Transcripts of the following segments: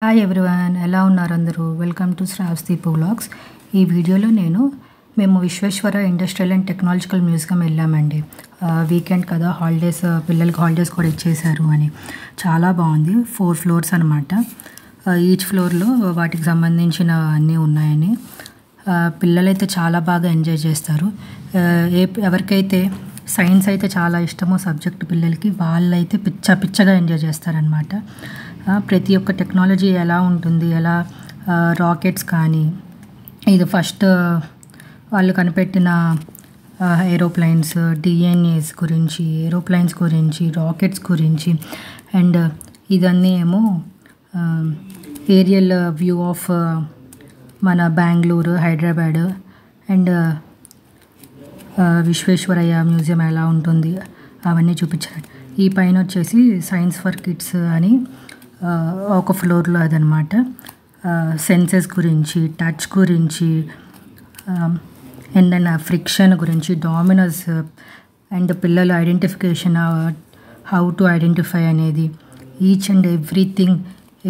Hi everyone, ఎలా ఉన్నారు అందరూ? వెల్కమ్ టు శ్రావస్తీపు వ్లాగ్స్. ఈ వీడియోలో మేము Visvesvara industrial and technological museum వెళ్ళామండి. వీకెండ్ కదా, హాలిడేస్, పిల్లలకి హాలిడేస్ కూడా ఇచ్చేశారు అని. చాలా బాగుంది. 4 ఫ్లోర్స్ అనమాట. ఈచ్ ఫ్లోర్లో వాటికి సంబంధించిన అన్నీ ఉన్నాయని. పిల్లలైతే చాలా బాగా ఎంజాయ్ చేస్తారు. ఎవరికైతే సైన్స్ అయితే చాలా ఇష్టమో సబ్జెక్ట్ పిల్లలకి, వాళ్ళైతే పిచ్చగా ఎంజాయ్ చేస్తారనమాట. ప్రతి ఒక్క టెక్నాలజీ ఎలా ఉంటుంది, ఎలా రాకెట్స్ కానీ, ఇది ఫస్ట్ వాళ్ళు కనిపెట్టిన ఏరోప్లైన్స్, డిఎన్ఏస్ గురించి, ఏరోప్లైన్స్ గురించి, రాకెట్స్ గురించి, అండ్ ఇదన్నీ ఏమో ఏరియల్ వ్యూ ఆఫ్ మన బెంగళూరు, హైదరాబాద్, అండ్ విశ్వేశ్వరయ్య మ్యూజియం ఎలా ఉంటుంది అవన్నీ చూపించారు. ఈ పైన వచ్చేసి సైన్స్ ఫర్ కిడ్స్ అని ఒక ఫ్లోర్లో అదనమాట. సెన్సెస్ గురించి, టచ్ గురించి, అండ్ దెన్ ఫ్రిక్షన్ గురించి, డామినోస్, అండ్ పిల్లల ఐడెంటిఫికేషన్, హౌ టు ఐడెంటిఫై అనేది, each and everything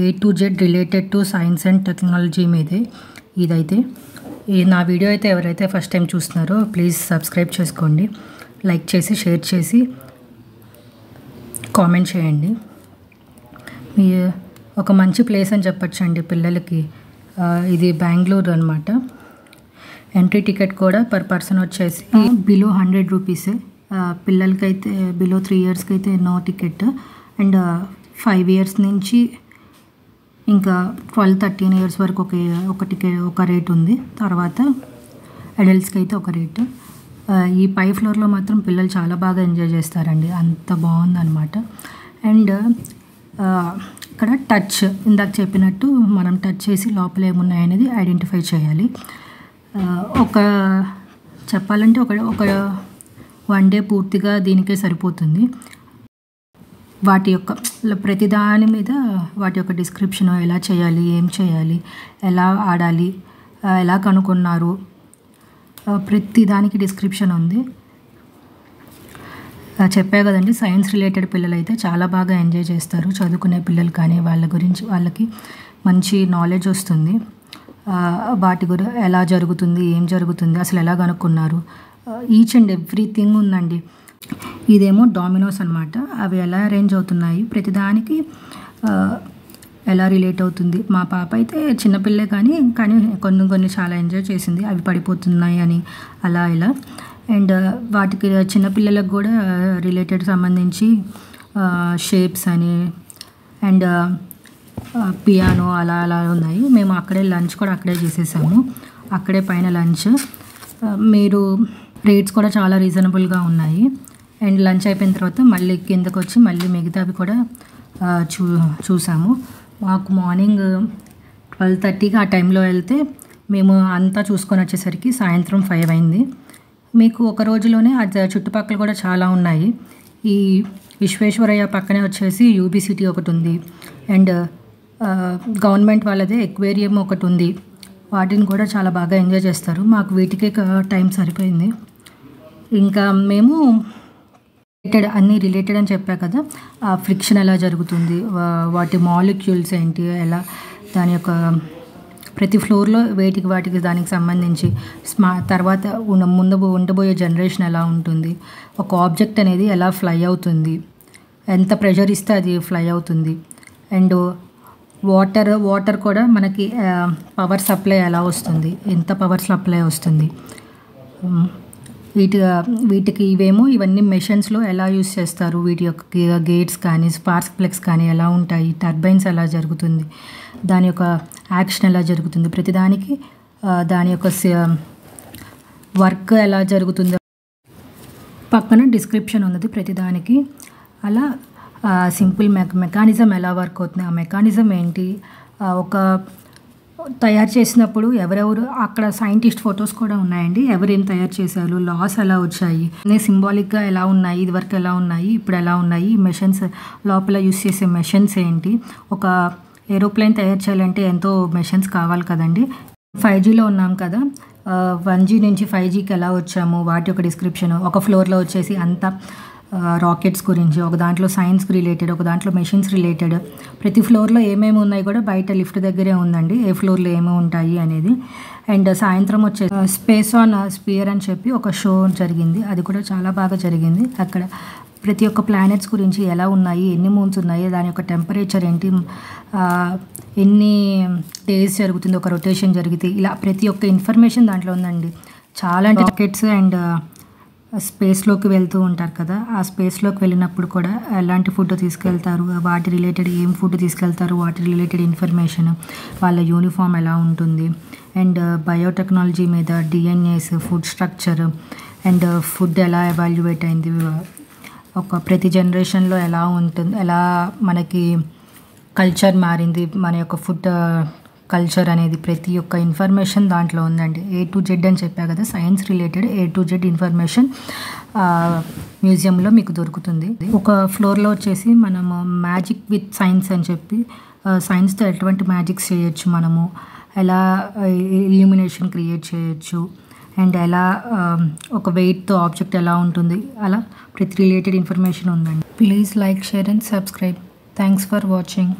A to Z related to science and technology మీదే ఇదైతే. నా వీడియో అయితే ఎవరైతే ఫస్ట్ టైం చూస్తున్నారో ప్లీజ్ సబ్స్క్రైబ్ చేసుకోండి, లైక్ చేసి, షేర్ చేసి, కామెంట్ చేయండి. మీ ఒక మంచి ప్లేస్ అని చెప్పచ్చు అండి పిల్లలకి. ఇది బెంగళూరు అనమాట. ఎంట్రీ టికెట్ కూడా పర్ పర్సన్ వచ్చేసి బిలో 100 రూపీసే. పిల్లలకైతే బిలో 3 ఇయర్స్కి అయితే నో టికెట్, అండ్ 5 ఇయర్స్ నుంచి ఇంకా 12-13 ఇయర్స్ వరకు ఒక రేట్ ఉంది. తర్వాత అడల్ట్స్కి అయితే ఒక రేటు. ఈ పై ఫ్లోర్లో మాత్రం పిల్లలు చాలా బాగా ఎంజాయ్ చేస్తారండి, అంత బాగుందన్నమాట. అండ్ ఇక్కడ టచ్, ఇందాక చెప్పినట్టు మనం టచ్ చేసి లోపల ఏమున్నాయనేది ఐడెంటిఫై చేయాలి. చెప్పాలంటే ఒక 1 డే పూర్తిగా దీనికే సరిపోతుంది. వాటి యొక్క ప్రతి దాని మీద వాటి యొక్క డిస్క్రిప్షన్, ఎలా చేయాలి, ఏం చేయాలి, ఎలా ఆడాలి, ఎలా కనుక్కున్నారు, ప్రతి దానికి డిస్క్రిప్షన్ ఉంది. చెప్పా కదండి, సైన్స్ రిలేటెడ్ పిల్లలు అయితే చాలా బాగా ఎంజాయ్ చేస్తారు. చదువుకునే పిల్లలు కానీ వాళ్ళ గురించి వాళ్ళకి మంచి నాలెడ్జ్ వస్తుంది. వాటి ఎలా జరుగుతుంది, ఏం జరుగుతుంది, అసలు ఎలా కనుక్కున్నారు, ఈచ్ అండ్ ఎవ్రీథింగ్ ఉందండి. ఇదేమో డామినోస్ అనమాట. అవి ఎలా అరేంజ్ అవుతున్నాయి, ప్రతిదానికి ఎలా రిలేట్ అవుతుంది. మా పాప అయితే చిన్నపిల్లే కానీ కొన్ని చాలా ఎంజాయ్ చేసింది. అవి పడిపోతున్నాయి అని అలా ఇలా. అండ్ వాటికి చిన్నపిల్లలకు కూడా రిలేటెడ్ సంబంధించి షేప్స్ అని, అండ్ పియానో అలా ఉన్నాయి. మేము అక్కడే లంచ్ కూడా అక్కడే చేసేసాము. అక్కడే పైన లంచ్. మీరు రేట్స్ కూడా చాలా రీజనబుల్గా ఉన్నాయి. అండ్ లంచ్ అయిపోయిన తర్వాత మళ్ళీ కిందకు వచ్చి మళ్ళీ మిగతావి కూడా చూసాము. మాకు మార్నింగ్ 12:30కి ఆ టైంలో వెళ్తే మేము అంతా చూసుకొని వచ్చేసరికి సాయంత్రం 5 అయింది. మీకు ఒక రోజులోనే చుట్టుపక్కల కూడా చాలా ఉన్నాయి. ఈ విశ్వేశ్వరయ్య పక్కనే వచ్చేసి యూబీ సిటీ ఒకటి ఉంది, అండ్ గవర్నమెంట్ వాళ్ళదే ఎక్వేరియం ఒకటి ఉంది. వాటిని కూడా చాలా బాగా ఎంజాయ్ చేస్తారు. మాకు వీటికే టైం సరిపోయింది. ఇంకా మేము అన్నీ రిలేటెడ్ అని చెప్పా కదా, ఆ ఫ్రిక్షన్ ఎలా జరుగుతుంది, వాటి మాలిక్యూల్స్ ఏంటి, ఎలా దాని యొక్క ప్రతి ఫ్లోర్లో వాటికి దానికి సంబంధించి తర్వాత ఉండబోయే జనరేషన్ ఎలా ఉంటుంది, ఒక ఆబ్జెక్ట్ అనేది ఎలా ఫ్లై అవుతుంది, ఎంత ప్రెషర్ ఇస్తే అది ఫ్లై అవుతుంది, అండ్ వాటర్ కూడా మనకి పవర్ సప్లై ఎలా వస్తుంది, ఎంత పవర్ సప్లై వస్తుంది, వీటికి ఇవన్నీ మెషిన్స్లో ఎలా యూస్ చేస్తారు, వీటి యొక్క గేట్స్ కానీ, స్పార్క్ ప్లగ్స్ కానీ ఎలా ఉంటాయి, టర్బైన్స్ ఎలా జరుగుతుంది, దాని యొక్క యాక్షన్ ఎలా జరుగుతుంది, ప్రతిదానికి దాని యొక్క వర్క్ ఎలా జరుగుతుందో పక్కన డిస్క్రిప్షన్ ఉన్నది ప్రతిదానికి. అలా సింపుల్ మెకానిజం ఎలా వర్క్ అవుతుంది, ఆ మెకానిజం ఏంటి, ఒక తయారు చేసినప్పుడు ఎవరెవరు అక్కడ సైంటిస్ట్ ఫొటోస్ కూడా ఉన్నాయండి. ఎవరేం తయారు చేశారు, లాస్ ఎలా వచ్చాయి, సింబాలిక్గా ఎలా ఉన్నాయి, ఇది వరకు ఎలా ఉన్నాయి, ఇప్పుడు ఎలా ఉన్నాయి, మెషిన్స్ లోపల యూస్ చేసే మెషిన్స్ ఏంటి. ఒక ఏరోప్లేన్ తయారు చేయాలంటే ఎంతో మెషిన్స్ కావాలి కదండి. 5Gలో ఉన్నాం కదా, 1G నుంచి 5Gకి ఎలా వచ్చాము, వాటి యొక్క డిస్క్రిప్షన్. ఒక ఫ్లోర్లో వచ్చేసి అంతా రాకెట్స్ గురించి, ఒక దాంట్లో సైన్స్కి రిలేటెడ్, ఒక దాంట్లో మెషిన్స్ రిలేటెడ్. ప్రతి ఫ్లోర్లో ఏమేమి ఉన్నాయి కూడా బయట లిఫ్ట్ దగ్గరే ఉందండి, ఏ ఫ్లోర్లో ఏమేమి ఉంటాయి అనేది. అండ్ సాయంత్రం వచ్చేసి స్పేస్ ఆన్ స్పియర్ అని చెప్పి ఒక షో జరిగింది, అది కూడా చాలా బాగా జరిగింది. అక్కడ ప్రతి ఒక్క ప్లానెట్స్ గురించి ఎలా ఉన్నాయి, ఎన్ని మూన్స్ ఉన్నాయి, దాని యొక్క టెంపరేచర్ ఏంటి, ఎన్ని డేస్ జరుగుతుంది ఒక రొటేషన్ జరిగితే, ఇలా ప్రతి ఒక్క ఇన్ఫర్మేషన్ దాంట్లో ఉందండి. చాలా రాకెట్స్ అండ్ స్పేస్లోకి వెళ్తూ ఉంటారు కదా, ఆ స్పేస్లోకి వెళ్ళినప్పుడు కూడా ఎలాంటి ఫుడ్ తీసుకెళ్తారు, వాటి రిలేటెడ్ ఏం ఫుడ్ తీసుకెళ్తారు, వాటి రిలేటెడ్ ఇన్ఫర్మేషన్, వాళ్ళ యూనిఫామ్ ఎలా ఉంటుంది, అండ్ బయోటెక్నాలజీ మీద DNAs, food structure, and food ఎలా ఎవాల్యుయేట్ అయింది, ఒక ప్రతి జనరేషన్లో ఎలా ఉంటుంది, ఎలా మనకి కల్చర్ మారింది, మన యొక్క ఫుడ్ కల్చర్ అనేది ప్రతి ఒక్క ఇన్ఫర్మేషన్ దాంట్లో ఉందండి. A to Z అని చెప్పా కదా, science related A to Z information మ్యూజియంలో మీకు దొరుకుతుంది. ఒక ఫ్లోర్లో వచ్చేసి మనము మ్యాజిక్ విత్ సైన్స్ అని చెప్పి, సైన్స్తో ఎటువంటి మ్యాజిక్స్ చేయొచ్చు, మనము ఎలా ఇల్యూమినేషన్ క్రియేట్ చేయొచ్చు, అండ్ ఎలా ఒక వెయిట్తో ఆబ్జెక్ట్ ఎలా ఉంటుంది, అలా ప్రతి రిలేటెడ్ ఇన్ఫర్మేషన్ ఉందండి. Please like, share and subscribe. Thanks for watching.